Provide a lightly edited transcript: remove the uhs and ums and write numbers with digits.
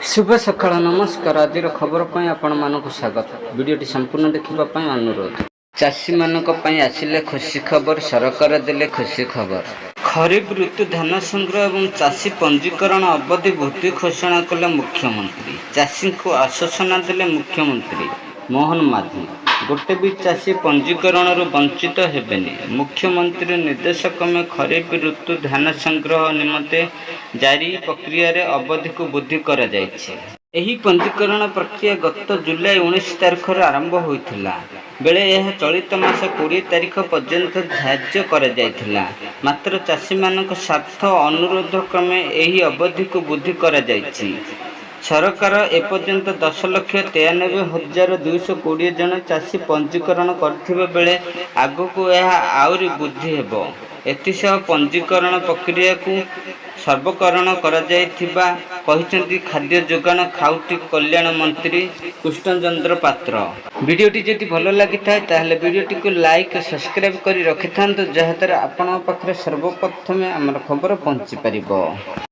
शुभ सकाळ नमस्कार। आज खबर पर आपण मानक स्वागत। वीडियोटी संपूर्ण देखा अनुरोध। चाषी मानक आसिले खुशी खबर, सरकार देले खुशी खबर। खरीफ ऋतु धान संग्रह और चाषी पंजीकरण अवधि वृद्धि घोषणा कले मुख्यमंत्री। चाषी को आश्वासन देले मुख्यमंत्री मोहन माझी। गोटे भी चाषी पंजीकरण वंचित हेबेनी। मुख्यमंत्री निर्देश क्रमे खरीफ ऋतु धान संग्रह निमंते जारी प्रक्रिया अवधि को वृद्धि करा जायछि। एही पंजीकरण प्रक्रिया गत जुलाई 19 तारिख आरंभ होइथिला बेले यह चलित मास 20 तारिख पर्यंत धार्य करा जायथिला। मात्र चाषी मानक स्वार्थ अनुरोध क्रमे एही अवधि को वृद्धि करा जायछि। सरकार एपर्यंत 10,93,220 जन चाषी पंजीकरण करथिबे बेले आगको यह आउरी वृद्धि हेबो। एतिसह पंजीकरण प्रक्रिया को सर्वकरण करा जायथिबा कहिसेंती खाद्य जोगान खाउटी कल्याण मंत्री कृष्णचंद्र पात्र। वीडियोटी जदि भल लगी थाए ताहले वीडियोटी को लाइक सब्सक्राइब करी रखिथांतो जहाद्वारा आपन पाखरे सर्वप्रथमे हमर खबर पहुंची परिबो।